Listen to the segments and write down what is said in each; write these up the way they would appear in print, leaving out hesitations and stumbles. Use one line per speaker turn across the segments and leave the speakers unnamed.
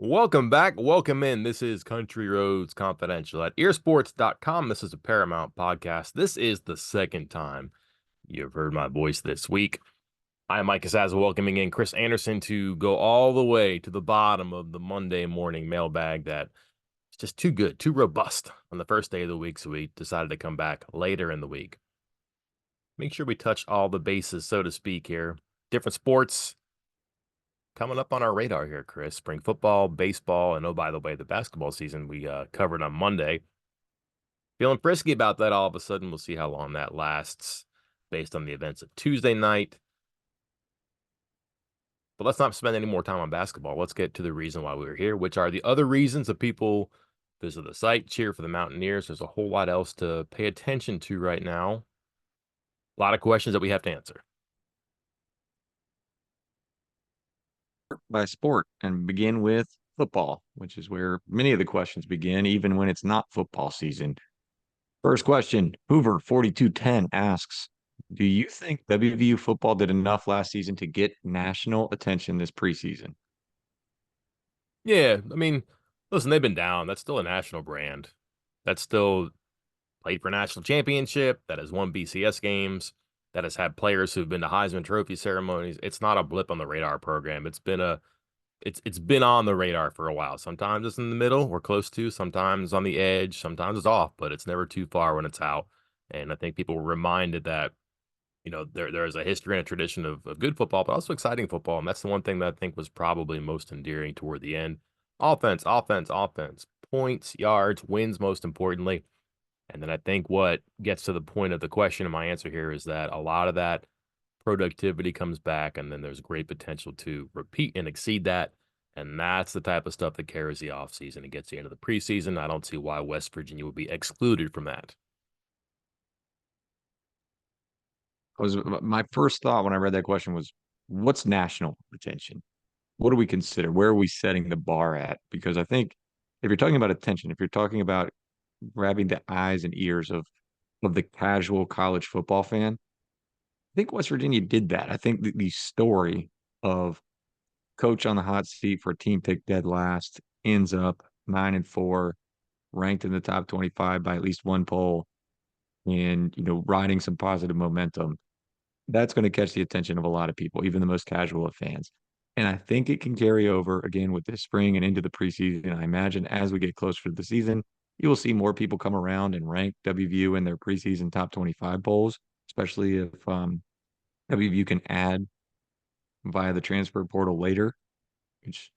Welcome back. Welcome in. This is Country Roads Confidential at earsports.com. This is a Paramount podcast. This is the second time you've heard my voice this week. I am Mike Casazza, welcoming in Chris Anderson to go all the way to the bottom of the Monday morning mailbag that is just too good, too robust on the first day of the week. So we decided to come back later in the week. Make sure we touch all the bases, so to speak, here. Different sports coming up on our radar here, Chris. Spring football, baseball, and oh, by the way, the basketball season we covered on Monday. Feeling frisky about that all of a sudden. We'll see how long that lasts based on the events of Tuesday night. But let's not spend any more time on basketball. Let's get to the reason why we were here, which are the other reasons that people visit the site, cheer for the Mountaineers. There's a whole lot else to pay attention to right now. A lot of questions that we have to answer.
By sport and begin with football, which is where many of the questions begin, even when it's not football season. First question, Hoover 4210 asks, do you think WVU football did enough last season to get national attention this preseason?
Yeah, I mean, listen, they've been down. That's still a national brand. That's still played for a national championship, that has won BCS games, that has had players who've been to Heisman Trophy ceremonies. It's not a blip on the radar program. It's been on the radar for a while. Sometimes it's in the middle or close to, sometimes on the edge, sometimes it's off, but it's never too far when it's out. And I think people were reminded that, there is a history and a tradition of good football, but also exciting football. And that's the one thing that I think was probably most endearing toward the end. Offense, offense, offense, points, yards, wins, most importantly. And then I think what gets to the point of the question and my answer here is that a lot of that productivity comes back, and then there's great potential to repeat and exceed that. And that's the type of stuff that carries the offseason and gets you into the preseason. I don't see why West Virginia would be excluded from that.
Was my first thought when I read that question was, what's national attention? What do we consider? Where are we setting the bar at? Because I think if you're talking about attention, if you're talking about grabbing the eyes and ears of the casual college football fan, I think West Virginia did that. I think the story of coach on the hot seat for a team picked dead last ends up 9-4, ranked in the top 25 by at least one poll, and riding some positive momentum. That's going to catch the attention of a lot of people, even the most casual of fans. And I think it can carry over again with this spring and into the preseason. I imagine as we get closer to the season, you will see more people come around and rank WVU in their preseason top 25 polls, especially if WVU can add via the transfer portal later, which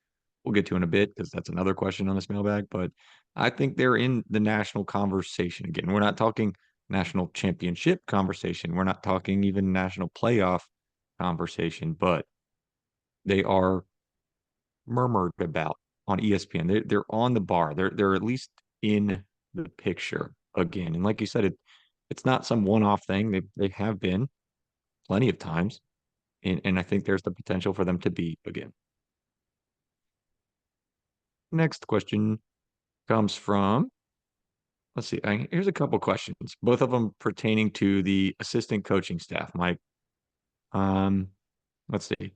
we'll get to in a bit because that's another question on this mailbag. But I think they're in the national conversation again. We're not talking national championship conversation. We're not talking even national playoff conversation, but they are murmured about on ESPN. They're on the bar. They're at least in the picture again. And like you said, it's not some one-off thing. They have been plenty of times. And I think there's the potential for them to be again. Next question comes from, let's see, here's a couple questions, both of them pertaining to the assistant coaching staff, Mike. Let's see.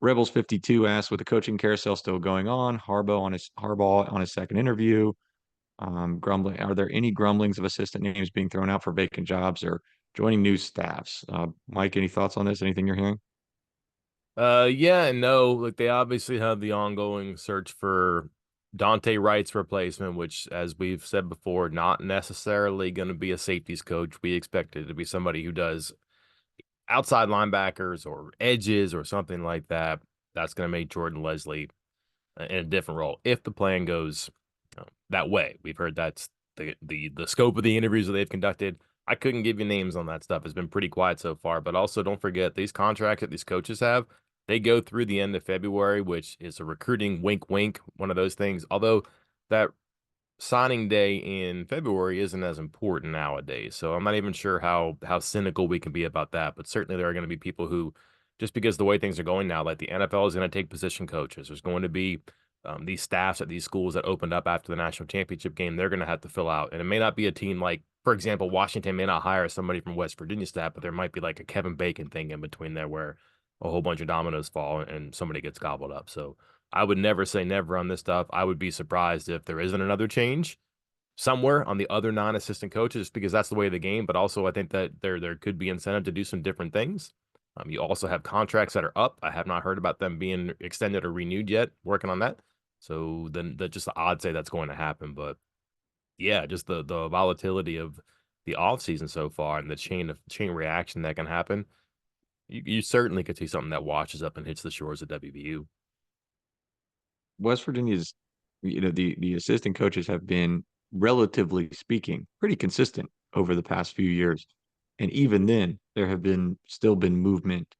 Rebels 52 asks, with the coaching carousel still going on, Harbaugh on his second interview, grumbling. Are there any grumblings of assistant names being thrown out for vacant jobs or joining new staffs? Mike, any thoughts on this? Anything you're hearing?
Yeah and no. Like, they obviously have the ongoing search for Dante Wright's replacement, which, as we've said before, not necessarily going to be a safeties coach. We expect it to be somebody who does outside linebackers or edges or something like that. That's going to make Jordan Leslie in a different role if the plan goes that way. We've heard that's the scope of the interviews that they've conducted. I couldn't give you names on that stuff. It's been pretty quiet so far. But also, don't forget, these contracts that these coaches have, they go through the end of February, which is a recruiting wink, wink, one of those things. Although that signing day in February isn't as important nowadays. So I'm not even sure how cynical we can be about that. But certainly there are going to be people who, just because the way things are going now, like the NFL is going to take position coaches. There's going to be these staffs at these schools that opened up after the national championship game. They're going to have to fill out. And it may not be a team like, for example, Washington may not hire somebody from West Virginia staff, but there might be like a Kevin Bacon thing in between there where a whole bunch of dominoes fall and somebody gets gobbled up. So I would never say never on this stuff. I would be surprised if there isn't another change somewhere on the other non-assistant coaches because that's the way of the game. But also, I think that there could be incentive to do some different things. You also have contracts that are up. I have not heard about them being extended or renewed yet. Working on that. So then, that just the odds say that's going to happen. But yeah, just the volatility of the off season so far and the chain reaction that can happen. You certainly could see something that washes up and hits the shores of WVU.
West Virginia's, the assistant coaches have been, relatively speaking, pretty consistent over the past few years. And even then, there have been still been movement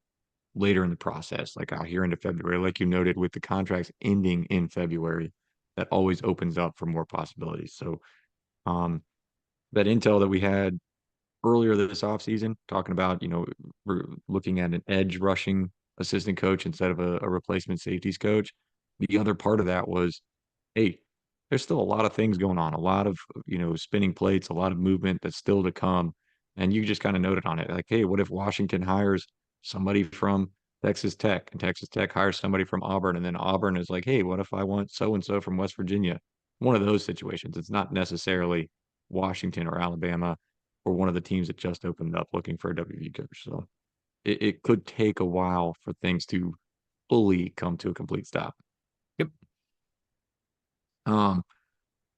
later in the process, like out here into February, like you noted, with the contracts ending in February, that always opens up for more possibilities. So um that intel that we had earlier this offseason, talking about, we're looking at an edge rushing assistant coach instead of a replacement safeties coach. The other part of that was, hey, there's still a lot of things going on, a lot of, spinning plates, a lot of movement that's still to come. And you just kind of noted on it, like, hey, what if Washington hires somebody from Texas Tech and Texas Tech hires somebody from Auburn, and then Auburn is like, hey, what if I want so and so from West Virginia? One of those situations. It's not necessarily Washington or Alabama or one of the teams that just opened up looking for a WV coach. So it could take a while for things to fully come to a complete stop.
Yep.
Um,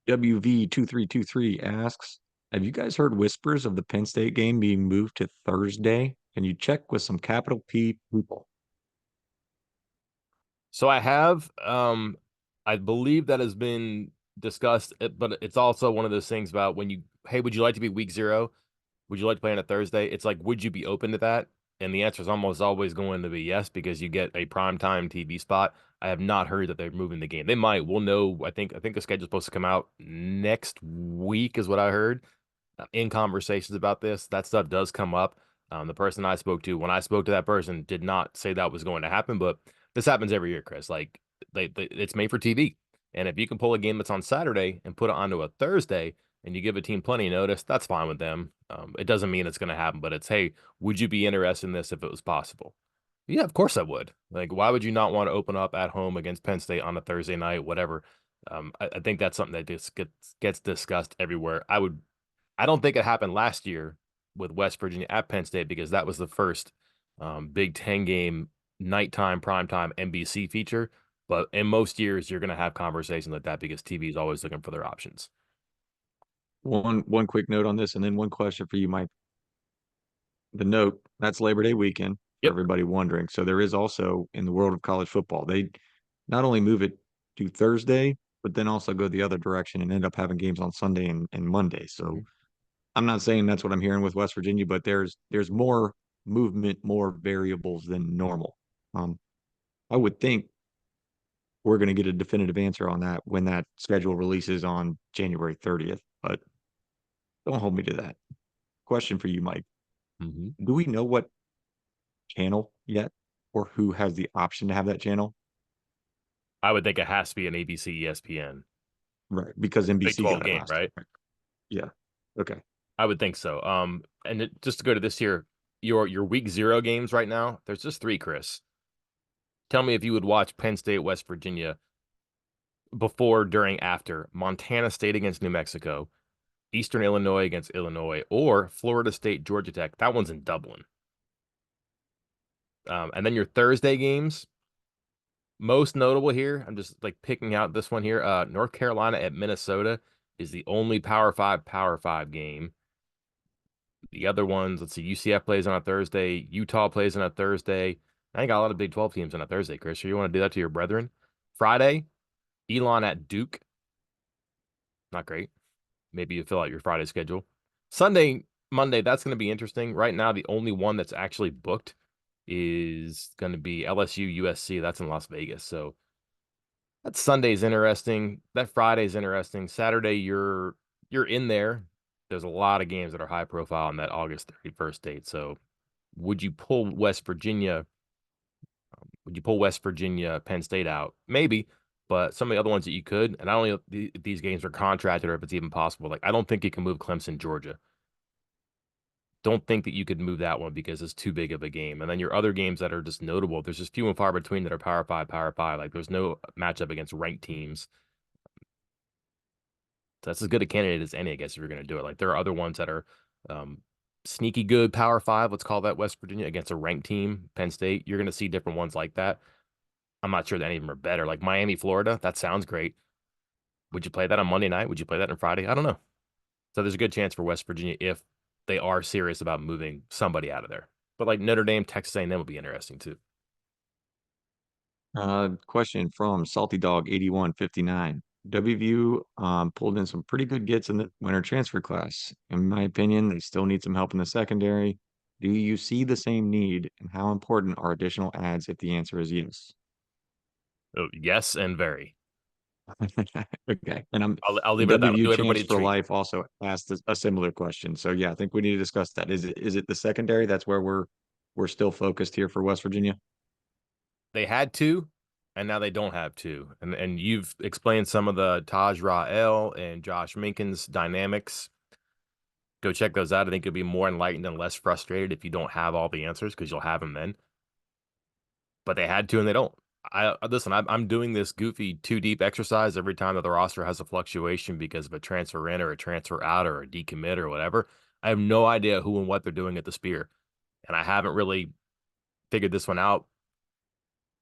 WV2323 asks, have you guys heard whispers of the Penn State game being moved to Thursday? Can you check with some capital P people?
So I have, I believe that has been discussed, but it's also one of those things about when you, hey, would you like to be week 0? Would you like to play on a Thursday? It's like, would you be open to that? And the answer is almost always going to be yes, because you get a primetime TV spot. I have not heard that they're moving the game. They might. We'll know. I think the schedule's supposed to come out next week, is what I heard. In conversations about this, that stuff does come up. The person I spoke to, when I spoke to that person, did not say that was going to happen, but this happens every year, Chris. Like it's made for TV, and if you can pull a game that's on Saturday and put it onto a Thursday, and you give a team plenty of notice, that's fine with them. It doesn't mean it's going to happen, but it's, hey, would you be interested in this if it was possible? Yeah, of course I would. Like, why would you not want to open up at home against Penn State on a Thursday night, whatever? I think that's something that just gets discussed everywhere. I don't think it happened last year with West Virginia at Penn State because that was the first Big Ten game nighttime primetime NBC feature. But in most years, you're going to have conversations like that because TV is always looking for their options.
One quick note on this, and then one question for you, Mike. The note, that's Labor Day weekend for
Yep.
everybody wondering. So there is also, in the world of college football, they not only move it to Thursday, but then also go the other direction and end up having games on Sunday and Monday. So
Mhm.
I'm not saying that's what I'm hearing with West Virginia, but there's more movement, more variables than normal. Um, I would think we're going to get a definitive answer on that when that schedule releases on January 30th, but don't hold me to that. Question for you, Mike.
Mhm.
Do we know what channel yet, or who has the option to have that channel?
I would think it has to be an ABC, ESPN.
Right, because
Big
NBC
12
got it
game,
last time.
right?
Right? Yeah. Okay.
I would think so. Just to go to this here, your week 0 games right now, there's just 3, Chris. Tell me if you would watch Penn State, West Virginia before, during, after Montana State against New Mexico, Eastern Illinois against Illinois, or Florida State, Georgia Tech. That one's in Dublin. And then your Thursday games, most notable here, I'm just like picking out this one here. North Carolina at Minnesota is the only Power 5 game. The other ones, let's see, UCF plays on a Thursday, Utah plays on a Thursday. I got a lot of Big 12 teams on a Thursday, Chris. So you want to do that to your brethren? Friday, Elon at Duke. Not great. Maybe you fill out your Friday schedule. Sunday, Monday, that's going to be interesting. Right now, the only one that's actually booked is going to be LSU USC. That's in Las Vegas. So that Sunday's interesting. That Friday's interesting. Saturday, you're in there. There's a lot of games that are high profile on that August 31st date. So would you pull West Virginia? Would you pull West Virginia, Penn State out? Maybe, but some of the other ones that you could, and I don't know if these games are contracted or if it's even possible. Like, I don't think you can move Clemson, Georgia. don't think that you could move that one because it's too big of a game. And then your other games that are just notable, there's just few and far between that are Power Five, Power Five. Like there's no matchup against ranked teams. So that's as good a candidate as any, I guess, if you're going to do it. Like there are other ones that are um, sneaky good Power Five. Let's call that West Virginia against a ranked team, Penn State. You're going to see different ones like that. I'm not sure that any of them are better. Like Miami, Florida, that sounds great. Would you play that on Monday night? Would you play that on Friday? I don't know. So there's a good chance for West Virginia if they are serious about moving somebody out of there. But like Notre Dame, Texas A&M would be interesting too.
Question from Salty Dog 8159. WVU pulled in some pretty good gets in the winter transfer class. In my opinion, they still need some help in the secondary. Do you see the same need, and how important are additional ads if the answer is yes?
Oh, yes, and very.
Okay. And
I'll leave it at that. I'll
WVU
do
Champs
everybody a
for
treat.
Life also asked a similar question. So yeah, I think we need to discuss that. Is it the secondary? That's where we're still focused here for West Virginia.
They had two, and now they don't have two. And you've explained some of the Taj Rael and Josh Minkins dynamics. Go check those out. I think you'll be more enlightened and less frustrated if you don't have all the answers because you'll have them then. But they had to and they don't. I listen. I'm doing this goofy two deep exercise every time that the roster has a fluctuation because of a transfer in or a transfer out or a decommit or whatever. I have no idea who and what they're doing at the spear, and I haven't really figured this one out.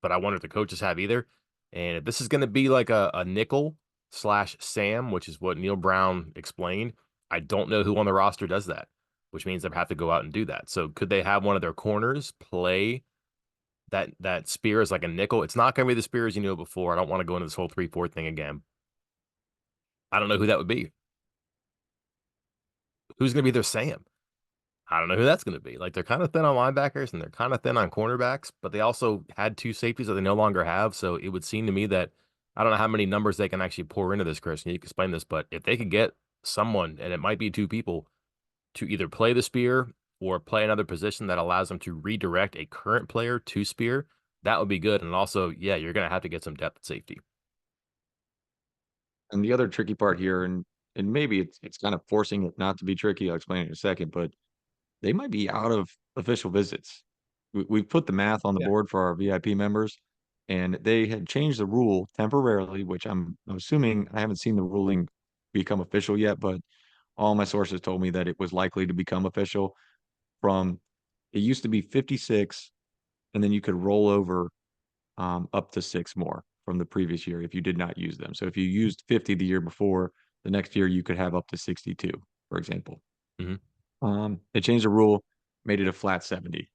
But I wonder if the coaches have either. And if this is going to be like a nickel slash Sam, which is what Neil Brown explained, I don't know who on the roster does that, which means they have to go out and do that. So could they have one of their corners play that spear as like a nickel? It's not going to be the spear as you knew before. I don't want to go into this whole 3-4 thing again. I don't know who that would be. Who's going to be their Sam? I don't know who that's going to be. Like they're kind of thin on linebackers and they're kind of thin on cornerbacks, but they also had two safeties that they no longer have. So it would seem to me that I don't know how many numbers they can actually pour into this, Chris. And you can explain this, but if they could get someone, and it might be two people, to either play the spear or play another position that allows them to redirect a current player to spear, that would be good. And also, yeah, you're going to have to get some depth at safety.
And the other tricky part here, and maybe it's kind of forcing it not to be tricky. I'll explain it in a second, but they might be out of official visits. We've put the math on the
Yeah.
board for our VIP members, and they had changed the rule temporarily, which I'm assuming I haven't seen the ruling become official yet, but all my sources told me that it was likely to become official from it used to be 56, and then you could roll over up to six more from the previous year if you did not use them. So if you used 50 the year before, the next year you could have up to 62, for example.
Hmm.
They changed the rule, made it a flat 70.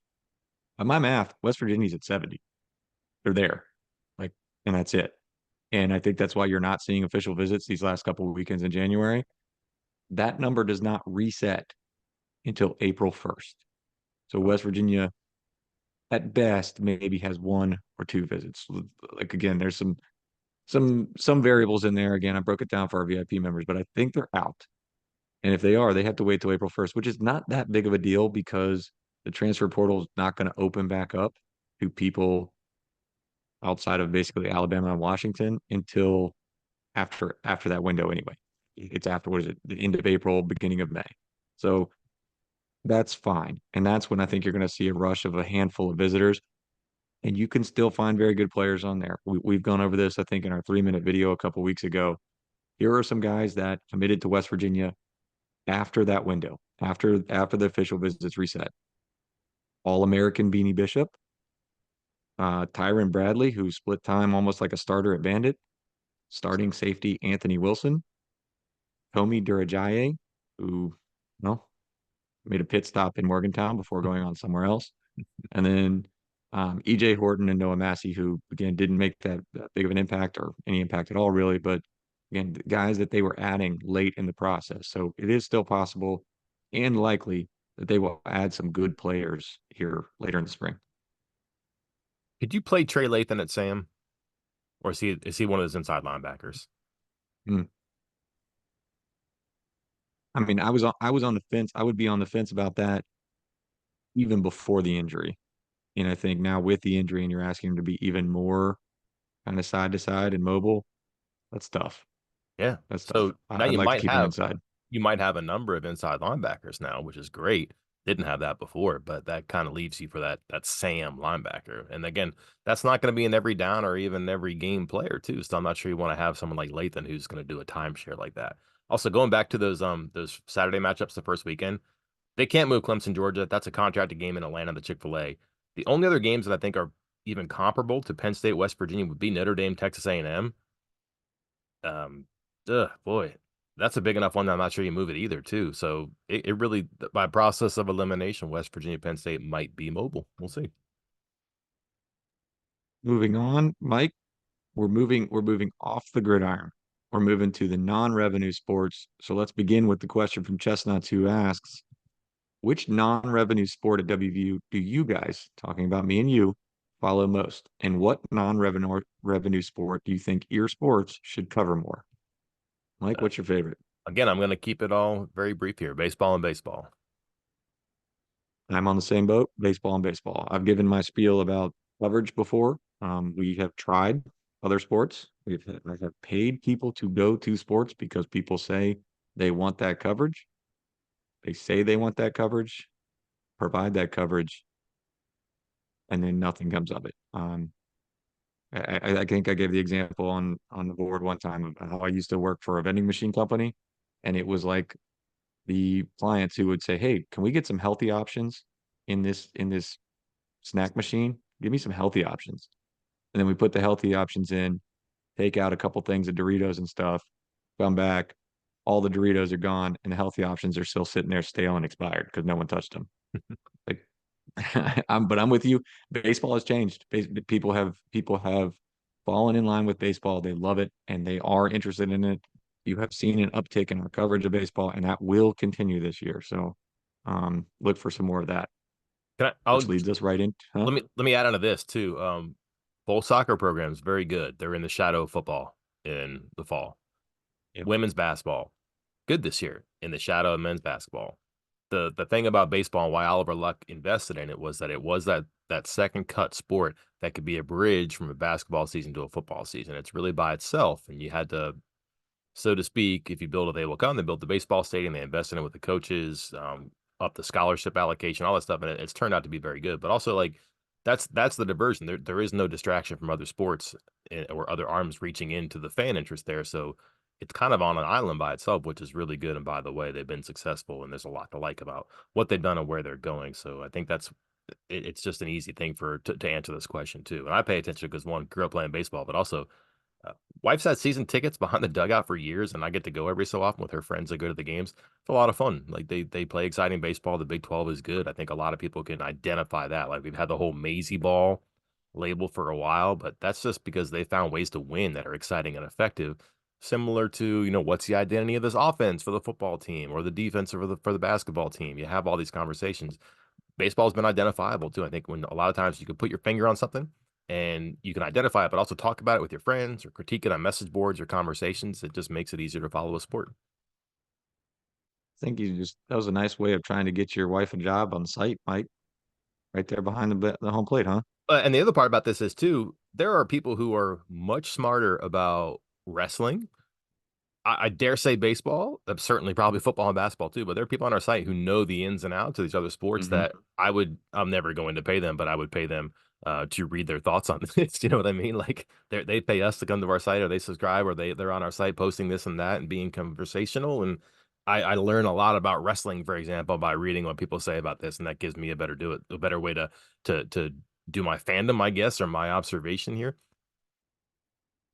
By my math, West Virginia's at 70. They're there. Like, and that's it. And I think that's why you're not seeing official visits these last couple of weekends in January. That number does not reset until April 1st. So West Virginia, at best, maybe has one or two visits. Like again, there's some variables in there. Again, I broke it down for our VIP members, but I think they're out. And if they are, they have to wait till April 1st, which is not that big of a deal because the transfer portal is not going to open back up to people outside of basically Alabama and Washington until after that window anyway. It's after what is it, the end of April, beginning of May. So that's fine. And that's when I think you're going to see a rush of a handful of visitors. And you can still find very good players on there. We've gone over this, I think, in our 3-minute video a couple weeks ago. Here are some guys that committed to West Virginia after that window, after the official visits reset. All-American Beanie Bishop, Tyron Bradley, who split time almost like a starter at Bandit, starting safety Anthony Wilson, Tomi Durajaye, who, well, made a pit stop in Morgantown before going on somewhere else. And then EJ Horton and Noah Massey, who again didn't make that big of an impact or any impact at all, really. But again, the guys that they were adding late in the process. So it is still possible and likely that they will add some good players here later in the spring.
Could you play Trey Lathan at Sam? Or is he one of those inside linebackers?
Hmm. I mean, I was on the fence. I would be on the fence about that even before the injury. And I think now with the injury and you're asking him to be even more kind of side to side and mobile, that's tough.
Yeah.
That's tough.
So now
I'd like to keep him inside.
you might have a number of inside linebackers now, which is great. didn't have that before, but that kind of leaves you for that Sam linebacker. And again, that's not going to be an every down or even every game player too. So I'm not sure you want to have someone like Lathan who's going to do a timeshare like that. Also, going back to those Saturday matchups the first weekend, they can't move Clemson, Georgia. That's a contracted game in Atlanta, the Chick-fil-A. The only other games that I think are even comparable to Penn State, West Virginia would be Notre Dame, Texas A&M. Um, boy, that's a big enough one that I'm not sure you move it either, too. So it really, by process of elimination, West Virginia, Penn State might be mobile. We'll see.
Moving on, Mike, we're moving off the gridiron. We're moving to the non-revenue sports. So let's begin with the question from Chestnuts, who asks, which non-revenue sport at WVU do you guys, talking about me and you, follow most? And what non-revenue sport do you think ear sports should cover more? Mike,
Uh,
what's your favorite?
Again, I'm going to keep it all very brief here. Baseball and baseball.
I'm on the same boat, baseball and baseball. I've given my spiel about coverage before. We have tried other sports. I have paid people to go to sports because people say they want that coverage. They say they want that coverage, provide that coverage, and then nothing comes of it. I think I gave the example on the board one time of how I used to work for a vending machine company, and it was like the clients who would say, "Hey, can we get some healthy options in this snack machine? Give me some healthy options." And then we put the healthy options in, take out a couple things of Doritos and stuff, come back, all the Doritos are gone, and the healthy options are still sitting there stale and expired because no one touched them. Like, but I'm with you. Baseball has changed. People have fallen in line with baseball. They love it and they are interested in it. You have seen an uptick in our coverage of baseball, and that will continue this year. So, look for some more of that,
Can I,
which
I'll
leads us right in. Huh?
let me add on to this too. Bowl soccer programs very good. They're in the shadow of football in the fall.
Yep.
Women's basketball good this year in the shadow of men's basketball. The thing about baseball and why Oliver Luck invested in it was that it was that second cut sport that could be a bridge from a basketball season to a football season. It's really by itself, and you had to, so to speak, if you build it, they will come. They built the baseball stadium, they invested in it with the coaches, up the scholarship allocation, all that stuff, and it's turned out to be very good. But also, like that's the diversion. There is no distraction from other sports or other arms reaching into the fan interest there. So it's kind of on an island by itself, which is really good. And by the way, they've been successful, and there's a lot to like about what they've done and where they're going. So I think it's just an easy thing to answer this question too. And I pay attention because one, grew up playing baseball, but also uh, wife's had season tickets behind the dugout for years, and I get to go every so often with her friends that go to the games. It's a lot of fun. Like they play exciting baseball. The Big 12 is good. I think a lot of people can identify that. Like we've had the whole Maisie ball label for a while, but that's just because they found ways to win that are exciting and effective. Similar to, what's the identity of this offense for the football team or the defense for the basketball team? You have all these conversations. Baseball's been identifiable too. I think when a lot of times you can put your finger on something and you can identify it, but also talk about it with your friends or critique it on message boards or conversations. It just makes it easier to follow a sport.
I think that was a nice way of trying to get your wife a job on site, Mike, right there behind the home plate, huh?
And the other part about this is too, there are people who are much smarter about wrestling. I dare say baseball, certainly probably football and basketball too, but there are people on our site who know the ins and outs of these other sports
Hmm.
that I'm never going to pay them, but I would pay them to read their thoughts on this. You know what I mean? Like they pay us to come to our site or they subscribe or they're on our site posting this and that and being conversational. And I learn a lot about wrestling, for example, by reading what people say about this. And that gives me a better way to do my fandom, I guess, or my observation here.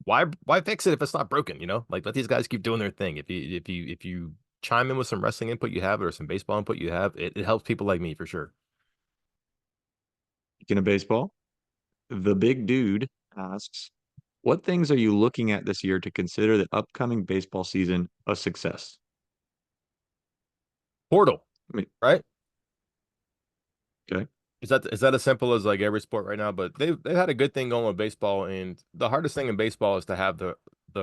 Why fix it if it's not broken, Like let these guys keep doing their thing. If you chime in with some wrestling input you have or some baseball input you have, it helps people like me for sure.
Speaking of baseball, the big dude asks, what things are you looking at this year to consider the upcoming baseball season a success?
Portal,
I mean,
right?
okay.
Is that as simple as like every sport right now? But they've had a good thing going with baseball, and the hardest thing in baseball is to have the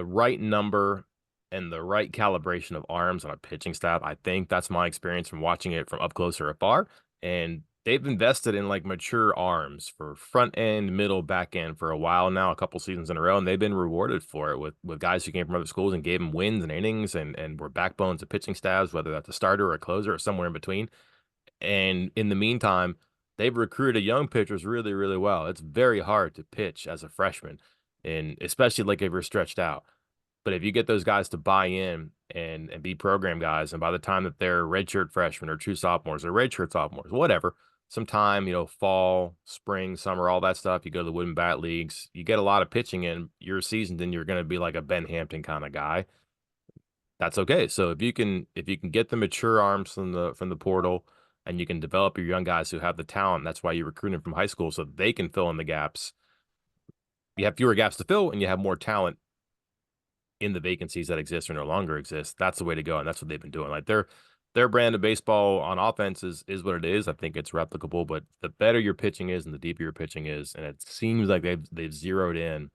right number and the right calibration of arms on a pitching staff. I think that's my experience from watching it from up close or afar. And they've invested in like mature arms for front end, middle, back end for a while now, a couple seasons in a row, and they've been rewarded for it with guys who came from other schools and gave them wins and innings and were backbones of pitching staffs, whether that's a starter or a closer or somewhere in between. And in the meantime, they've recruited young pitchers really, really well. It's very hard to pitch as a freshman, and especially like if you're stretched out. But if you get those guys to buy in and be program guys, and by the time that they're redshirt freshmen or true sophomores or redshirt sophomores, whatever, sometime, fall, spring, summer, all that stuff, you go to the wooden bat leagues, you get a lot of pitching in, you're seasoned, and you're going to be like a Ben Hampton kind of guy. That's okay. So if you can get the mature arms from the portal and you can develop your young guys who have the talent, that's why you recruit them from high school so they can fill in the gaps. You have fewer gaps to fill and you have more talent in the vacancies that exist or no longer exist. That's the way to go, and that's what they've been doing. Like their brand of baseball on offense is what it is. I think it's replicable, but the better your pitching is and the deeper your pitching is, and it seems like they've zeroed in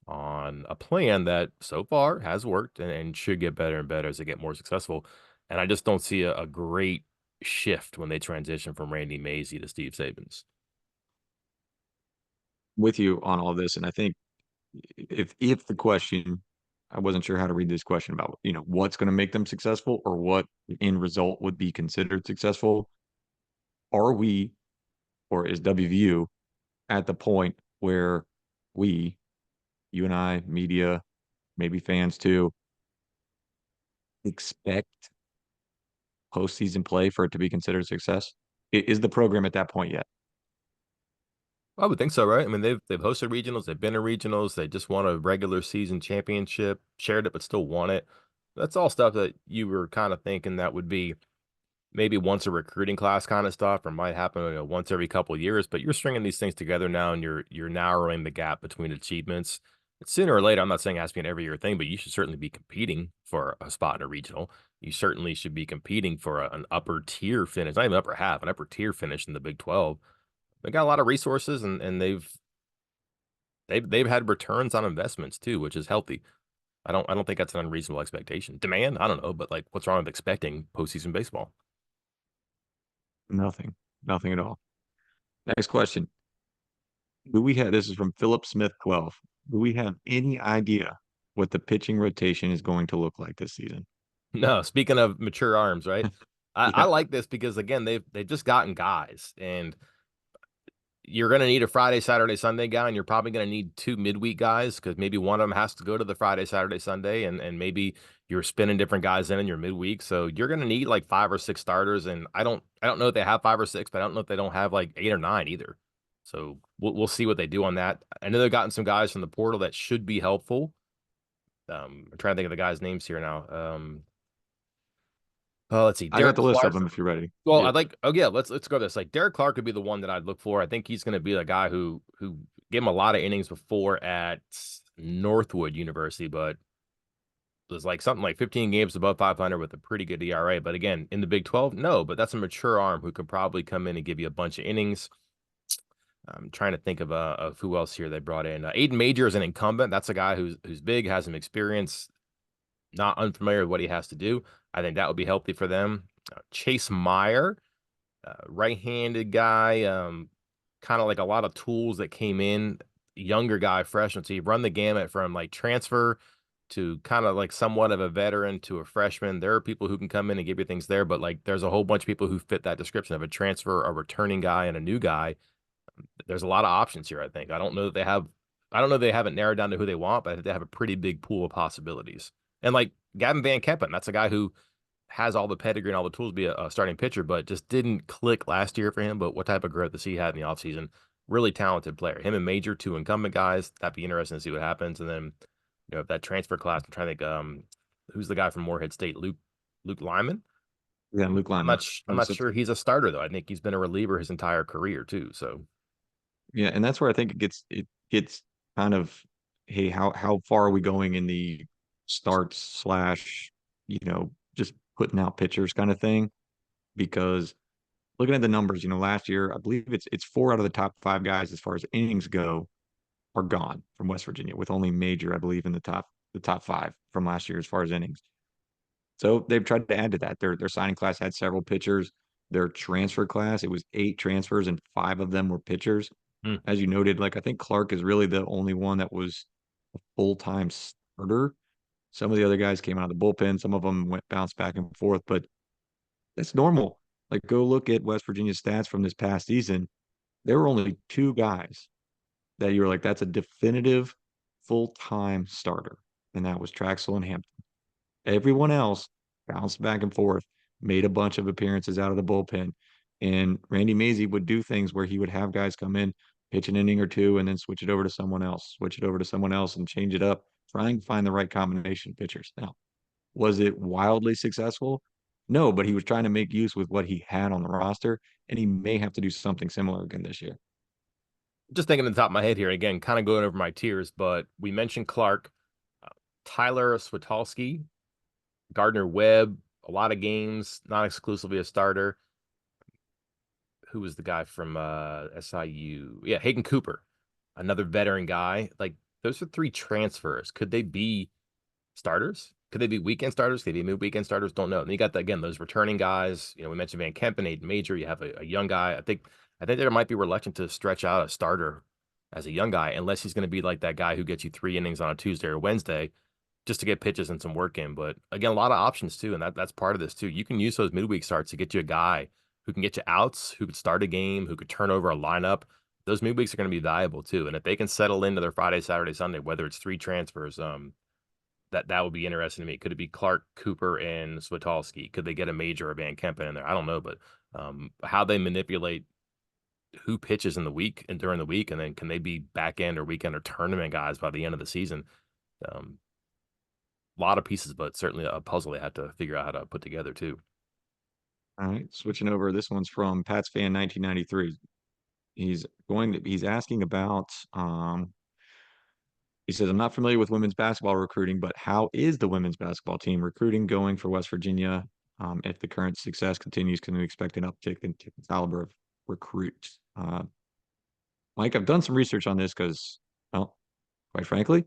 on a plan that so far has worked and should get better and better as they get more successful. And I just don't see a great shift when they transition from Randy Mazey to Steve Sabins.
With you on all this, and I think if the question, I wasn't sure how to read this question about what's going to make them successful or what end result would be considered successful. Are we, or is WVU at the point where we, you and I, media, maybe fans too, expect postseason play for it to be considered success? Is the program at that point yet?
I would think so, right? I mean, they've hosted regionals, they've been to regionals, they just won a regular season championship, shared it, but still won it. That's all stuff that you were kind of thinking that would be maybe once a recruiting class kind of stuff, or might happen, once every couple of years. But you're stringing these things together now, and you're narrowing the gap between achievements. Sooner or later, I'm not saying it has to be an every year thing, but you should certainly be competing for a spot in a regional. You certainly should be competing for an upper tier finish, not even upper half, an upper tier finish in the Big 12. They got a lot of resources, and they've had returns on investments too, which is healthy. I don't think that's an unreasonable expectation. Demand, I don't know, but like, what's wrong with expecting postseason baseball?
Nothing, nothing at all. Next question. Do we have, this is from Philip Smith 12. Do we have any idea what the pitching rotation is going to look like this season?
No, speaking of mature arms, right? I
Yeah.
like this because again, they've just gotten guys, and you're going to need a Friday, Saturday, Sunday guy, and you're probably going to need two midweek guys because maybe one of them has to go to the Friday, Saturday, Sunday, and maybe you're spinning different guys in your midweek. So you're going to need like 5 or 6 starters, and I don't know if they have 5 or 6, but I don't know if they don't have like 8 or 9 either. So we'll see what they do on that. I know they've gotten some guys from the portal that should be helpful. I'm trying to think of the guys' names here now. Oh, let's see,
I got
Derek
the list of
Clark.
them if you're ready.
Well,
Yeah.
I'd like. Oh yeah, let's go this. Like Derek Clark could be the one that I'd look for. I think he's going to be the guy who gave him a lot of innings before at Northwood University, but was like something like 15 games above 500 with a pretty good ERA. But again, in the Big 12, no. But that's a mature arm who could probably come in and give you a bunch of innings. I'm trying to think of who else here they brought in. Aiden Major is an incumbent. That's a guy who's big, has some experience, not unfamiliar with what he has to do. I think that would be healthy for them. Chase Meyer, right-handed guy, kind of like a lot of tools that came in, younger guy, freshman. So you run the gamut from like transfer to kind of like somewhat of a veteran to a freshman. There are people who can come in and give you things there, but like there's a whole bunch of people who fit that description of a transfer, a returning guy, and a new guy. There's a lot of options here, I think. I don't know they haven't narrowed down to who they want, but they have a pretty big pool of possibilities. And like Gavin Van Kempen, that's a guy who has all the pedigree and all the tools to be a starting pitcher, but just didn't click last year for him. But what type of growth does he have in the offseason? Really talented player. Him and Major, two incumbent guys. That'd be interesting to see what happens. And then, if that transfer class, I'm trying to think, who's the guy from Morehead State? Luke Lyman.
Yeah, Luke Lyman.
I'm not sure he's a starter though. I think he's been a reliever his entire career too. So
Yeah, and that's where I think it gets kind of, hey, how far are we going in the starts slash, just putting out pitchers kind of thing? Because looking at the numbers, last year I believe it's 4 out of the top 5 guys as far as innings go are gone from West Virginia, with only Major, I believe, in the top 5 from last year as far as innings. So they've tried to add to that. Their signing class had several pitchers. Their transfer class, it was 8 transfers and 5 of them were pitchers.
hmm.
As you noted, like I think Clark is really the only one that was a full-time starter. Some of the other guys came out of the bullpen. Some of them went bounced back and forth, but that's normal. Like, go look at West Virginia's stats from this past season. There were only two guys that you were like, that's a definitive full-time starter, and that was Traxel and Hampton. Everyone else bounced back and forth, made a bunch of appearances out of the bullpen. And Randy Mazey would do things where he would have guys come in, pitch an inning or two, and then switch it over to someone else, switch it over to someone else, and change it up, trying to find the right combination of pitchers. Now, was it wildly successful? No, but he was trying to make use with what he had on the roster, and he may have to do something similar again this year.
Just thinking on the top of my head here, again, kind of going over my tiers, but we mentioned Clark, uh, Tyler Switolski, Gardner Webb, a lot of games, not exclusively a starter. Who was the guy from SIU? Yeah, Hayden Cooper, another veteran guy. Like those are three transfers. Could they be starters? Could they be weekend starters? Could they be mid-weekend starters? Don't know. And you got again those returning guys. We mentioned Van Kempen, Aiden Major. You have a young guy. I think there might be reluctant to stretch out a starter as a young guy unless he's going to be like that guy who gets you 3 innings on a Tuesday or Wednesday just to get pitches and some work in. But again, a lot of options too, and that's part of this too. You can use those midweek starts to get you a guy who can get you outs, who could start a game, who could turn over a lineup. Those midweeks are going to be valuable too. And if they can settle into their Friday, Saturday, Sunday, whether it's three transfers, that would be interesting to me. Could it be Clark, Cooper, and Switolski? Could they get a Major or Van Kempen in there? I don't know, but how they manipulate who pitches in the week and during the week, and then can they be back end or weekend or tournament guys by the end of the season? Um, a lot of pieces, but certainly a puzzle they have to figure out how to put together too.
All right, switching over. This one's from Pats fan 1993. He's asking about he says, I'm not familiar with women's basketball recruiting, but how is the women's basketball team recruiting going for West Virginia? If the current success continues, can we expect an uptick in caliber of recruits? Mike, I've done some research on this because, well, quite frankly,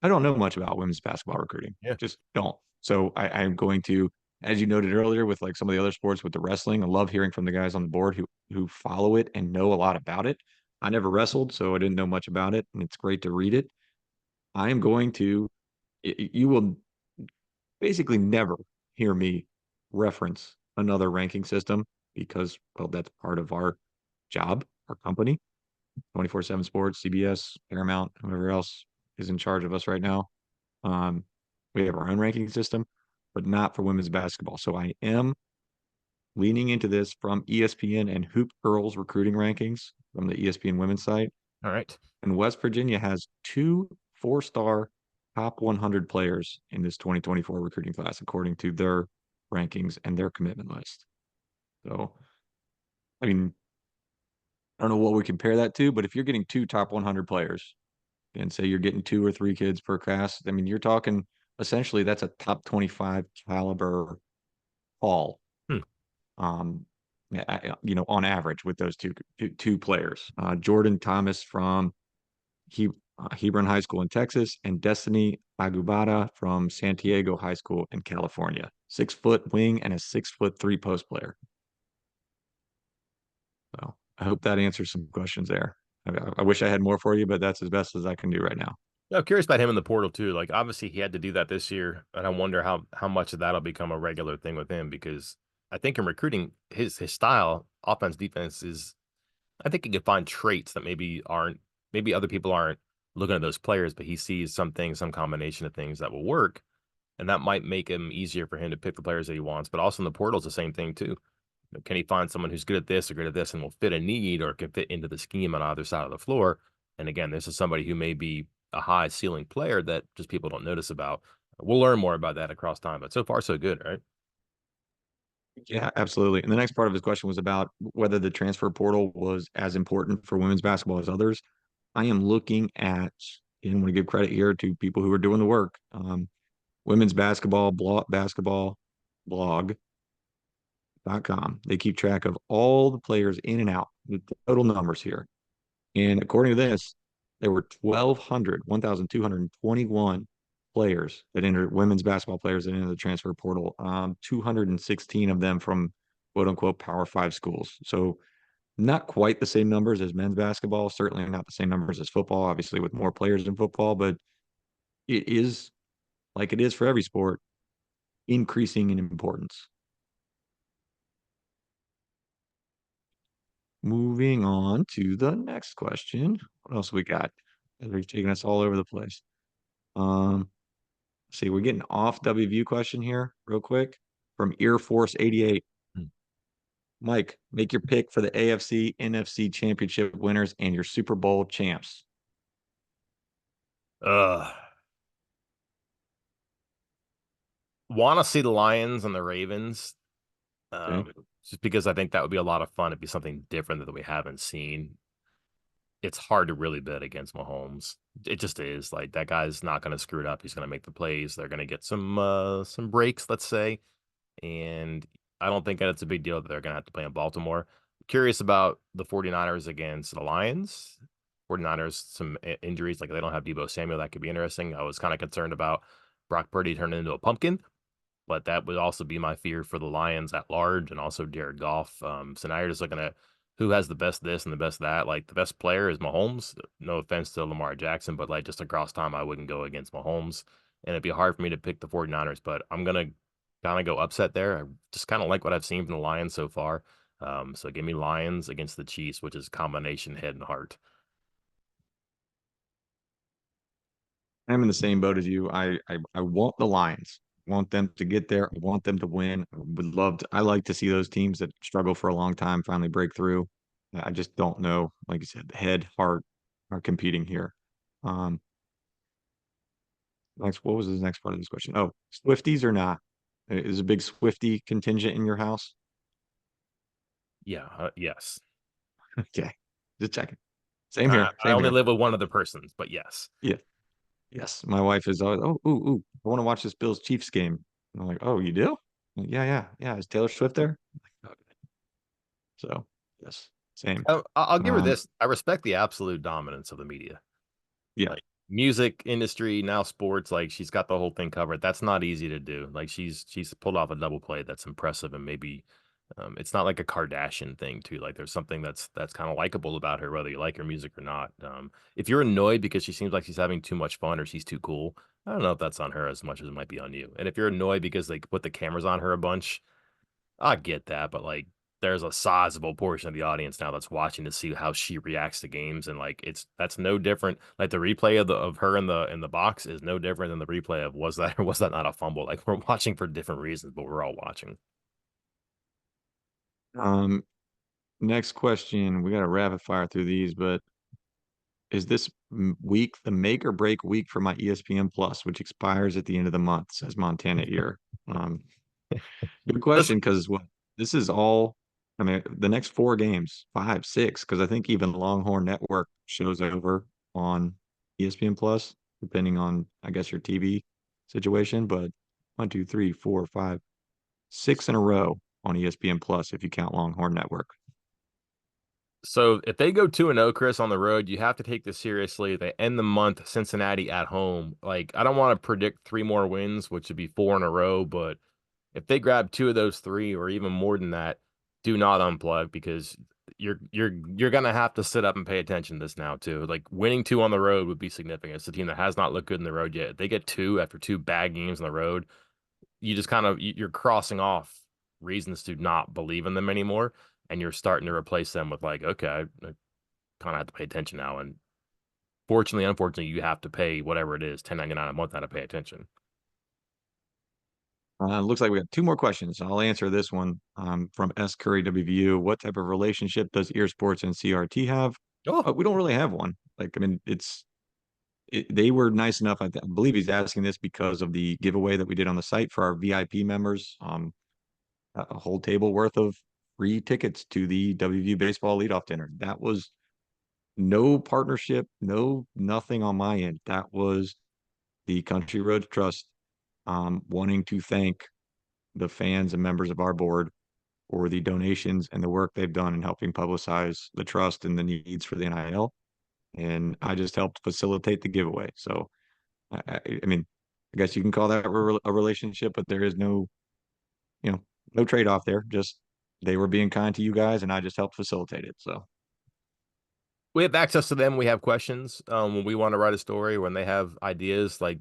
I don't know much about women's basketball recruiting.
Yeah.
Just don't. So I'm going to, as you noted earlier, with like some of the other sports with the wrestling, I love hearing from the guys on the board who follow it and know a lot about it. I never wrestled, so I didn't know much about it, and it's great to read it. I am going to, you will basically never hear me reference another ranking system because, well, that's part of our job, our company, 24/7 Sports, CBS, Paramount, whoever else is in charge of us right now. Um, we have our own ranking system, but not for women's basketball. So I am leaning into this from ESPN and Hoop Girls recruiting rankings from the ESPN women's site.
All right.
And West Virginia has two four-star top 100 players in this 2024 recruiting class, according to their rankings and their commitment list. So, I mean, I don't know what we compare that to, but if you're getting two top 100 players and say you're getting two or three kids per class, I mean, you're talking essentially that's a top 25 caliber haul.
Hmm.
Um, on average with those two players, Jordan Thomas from Hebron High School in Texas, and Destiny Agubada from Santiago High School in California. 6-foot wing and a 6-foot three-post player. So I hope that answers some questions there. I wish I had more for you, but that's as best as I can do right now.
Yeah, I'm curious about him in the portal too. Like obviously he had to do that this year, and I wonder how much of that'll become a regular thing with him because I think in recruiting his style, offense, defense is I think he could find traits that maybe other people aren't looking at those players, but he sees some things, some combination of things that will work, and that might make him easier for him to pick the players that he wants. But also in the portal, it's the same thing too. Can he find someone who's good at this or good at this and will fit a need or can fit into the scheme on either side of the floor? And again, this is somebody who may be a high ceiling player that just people don't notice about. We'll learn more about that across time, but so far so good, right?
Yeah, absolutely. And the next part of his question was about whether the transfer portal was as important for women's basketball as others. I am looking at, and I want to give credit here to people who are doing the work. Women's basketball blog.com. They keep track of all the players in and out, the total numbers here. And according to this, there were 1,221 players that entered, women's basketball players that entered the transfer portal. 216 of them from quote unquote Power Five schools. So not quite the same numbers as men's basketball, certainly not the same numbers as football, obviously with more players in football, but it is like it is for every sport, increasing in importance. moving on to the next question. What else we got? They're taking us all over the place. Um, see, we're getting off WVU question here, real quick, from Air Force 88.
Hmm.
Mike, make your pick for the AFC, NFC championship winners and your Super Bowl champs.
Ugh. Want to see the Lions and the Ravens,
Okay.
just because I think that would be a lot of fun. It'd be something different that we haven't seen. It's hard to really bet against Mahomes. It just is. Like that guy's not going to screw it up. He's going to make the plays. They're going to get some breaks, let's say. And I don't think that it's a big deal that they're going to have to play in Baltimore. Curious about the 49ers against the Lions. 49ers, some injuries, like they don't have Debo Samuel. That could be interesting. I was kind of concerned about Brock Purdy turning into a pumpkin, but that would also be my fear for the Lions at large and also Jared Goff. So now you're just looking at who has the best this and the best that. Like the best player is Mahomes. No offense to Lamar Jackson, but like just across time, I wouldn't go against Mahomes. And it'd be hard for me to pick the 49ers, but I'm going to kind of go upset there. I just kind of like what I've seen from the Lions so far. So give me Lions against the Chiefs, which is combination head and heart.
I'm in the same boat as you. I want the Lions. I want them to get there. I want them to win. I would love to. I like to see those teams that struggle for a long time finally break through. I just don't know. Like you said, the head, heart are competing here. Um, next, what was the next part of this question? Oh, Swifties or not? Is a big Swifty contingent in your house?
Yeah, yes.
Okay, just checking. Same
I,
here.
I
Same
only
here.
live with one other person, but yes.
Yeah. Yes. My wife is always, oh, ooh, ooh, I want to watch this Bills Chiefs game. And I'm like, oh, you do? I'm like, yeah, yeah, yeah. Is Taylor Swift there? I'm like, "Okay." So, yes, same.
I'll give her
Um,
this. I respect the absolute dominance of the media.
yeah.
Like music industry, now sports, like she's got the whole thing covered. That's not easy to do. Like she's pulled off a double play that's impressive and maybe it's not like a Kardashian thing too. Like there's something that's kind of likable about her, whether you like her music or not. If you're annoyed because she seems like she's having too much fun or she's too cool, I don't know if that's on her as much as it might be on you. And if you're annoyed because they put the cameras on her a bunch, I get that, but like there's a sizable portion of the audience now that's watching to see how she reacts to games, and like that's no different. Like the replay of her in the box is no different than the replay of was that or was that not a fumble? Like we're watching for different reasons, but we're all watching.
Um, next question. We got to rapid fire through these, but is this week the make or break week for my ESPN Plus, which expires at the end of the month, says Montana Ear. Um, Good
Listen,
question, because what this is all, I mean, the next four games, five, six, because I think even Longhorn Network shows over on ESPN Plus, depending on, I guess, your TV situation. But one, two, three, four, five, six in a row on ESPN Plus, if you count Longhorn Network.
so if they go 2-0, Chris, on the road, you have to take this seriously. They end the month Cincinnati at home. Like I don't want to predict three more wins, which would be four in a row, but if they grab two of those three or even more than that, do not unplug because you're gonna have to sit up and pay attention to this now too. Like winning two on the road would be significant. It's a team that has not looked good in the road yet. If they get two after two bad games on the road, you just kind of you're crossing off reasons to not believe in them anymore, and you're starting to replace them with like, okay, I kind of have to pay attention now. And fortunately, unfortunately, you have to pay whatever it is, 10.99 a month now to pay attention.
Looks like we got two more questions. I'll answer this one from S. Curry WVU. What type of relationship does Ear Sports and CRT have?
Oh,
We don't really have one. Like, I mean, they were nice enough. I believe he's asking this because of the giveaway that we did on the site for our VIP members. A whole table worth of free tickets to the WVU baseball leadoff dinner. That was no partnership, no nothing on my end. That was the Country Roads Trust wanting to thank the fans and members of our board for the donations and the work they've done in helping publicize the trust and the needs for the NIL. And I just helped facilitate the giveaway. So I mean, I guess you can call that a relationship, but there is no, you know, no trade off there. Just they were being kind to you guys, and I just helped facilitate it. So,
we have access to them. We have questions when we want to write a story, when they have ideas. Like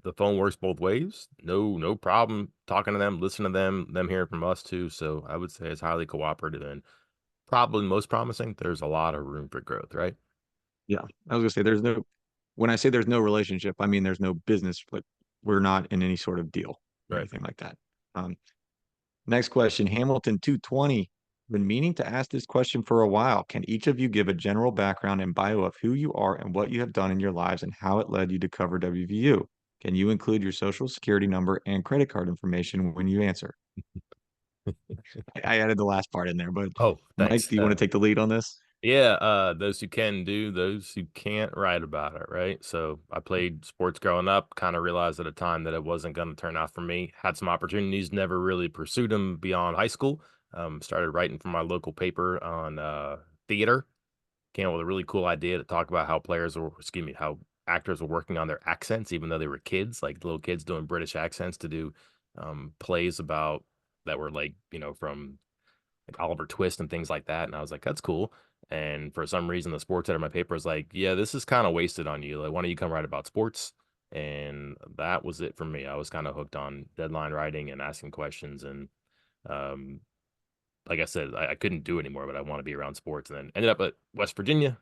the phone works both ways. No problem talking to them, listening to them hearing from us too. So I would say it's highly cooperative. And probably most promising. There's a lot of room for growth, right?
Yeah, I was gonna say there's no. When I say there's no relationship, I mean there's no business. Like we're not in any sort of deal or
Right.
anything like that. Um, Next question, Hamilton 220. Been meaning to ask this question for a while. Can each of you give a general background and bio of who you are and what you have done in your lives and how it led you to cover WVU? Can you include your social security number and credit card information when you answer? I added the last part in there, but
Oh,
Mike,
thanks.
do you want to take the lead on this?
Yeah, those who can do, those who can't write about it, right? So I played sports growing up, kind of realized at a time that it wasn't going to turn out for me. Had some opportunities, never really pursued them beyond high school. Started writing for my local paper on theater. Came up with a really cool idea to talk about how players were, excuse me, how actors were working on their accents, even though they were kids, like little kids doing British accents to do plays about that were like, from like Oliver Twist and things like that. And I was like, that's cool. And for some reason, the sports editor of my paper was like, yeah, this is kind of wasted on you. Like, why don't you come write about sports? And that was it for me. I was kind of hooked on deadline writing and asking questions. And um, like I said, I couldn't do it anymore, but I want to be around sports. And then ended up at West Virginia,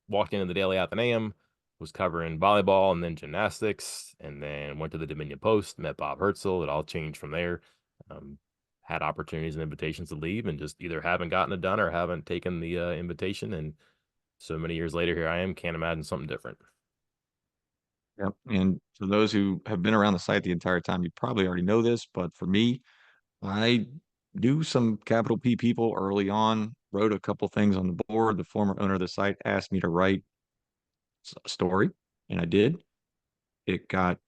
walked into the Daily Athenaeum, was covering volleyball and then gymnastics, and then went to the Dominion Post, met Bob Herzl. It all changed from there. Um, had opportunities and invitations to leave, and just either haven't gotten it done or haven't taken the invitation. And so many years later, here I am. Can't imagine something different.
Yep. And for those who have been around the site the entire time, you probably already know this, but for me, I do some capital P people early on, wrote a couple things on the board. The former owner of the site asked me to write a story, and I did. It got,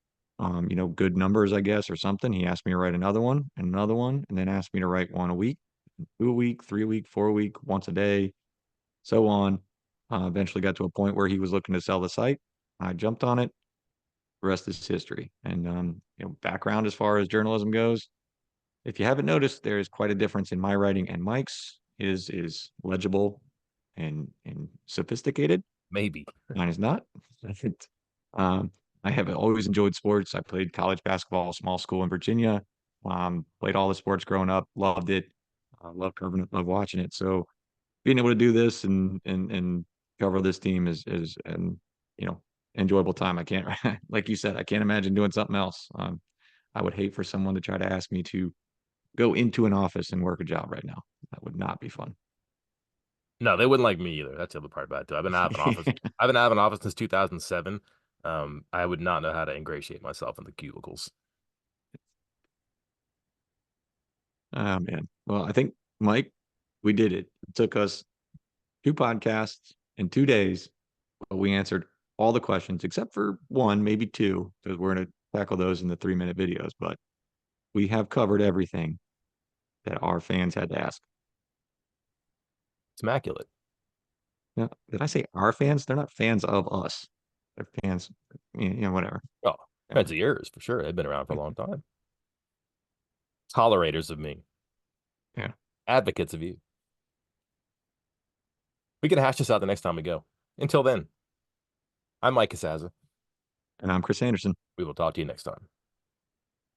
good numbers, I guess, or something. He asked me to write another one, and then asked me to write one a week, 2 a week, 3 a week, 4 a week, once a day, so on. Eventually got to a point where he was looking to sell the site. I jumped on it. The rest is history. And background as far as journalism goes, if you haven't noticed, there is quite a difference in my writing and Mike's. His is legible and sophisticated.
Maybe.
Mine is not. um, I have always enjoyed sports. I played college basketball, small school in Virginia. Played all the sports growing up, loved it. Loved covering it, loved watching it. So being able to do this and cover this team is an you know enjoyable time. I can't like you said, I can't imagine doing something else. I would hate for someone to try to ask me to go into an office and work a job right now. That would not be fun.
No, they wouldn't like me either. That's the other part about it too. I've been out of an office. I've been out of an office since 2007. I would not know how to ingratiate myself in the cubicles.
Oh man. Well, I think Mike, we did it. It took us two podcasts in 2 days, but we answered all the questions except for one, maybe two, because we're going to tackle those in the 3 minute videos. But we have covered everything that our fans had to ask.
It's immaculate.
Now, did I say our fans? They're not fans of us. They're fans, whatever.
Oh,
Yeah.
friends of yours for sure. They've been around for a long time. Tolerators of me,
Yeah.
advocates of you. We can hash this out the next time we go. Until then, I'm Mike Casaza.
And I'm Chris Anderson.
We will talk to you next time.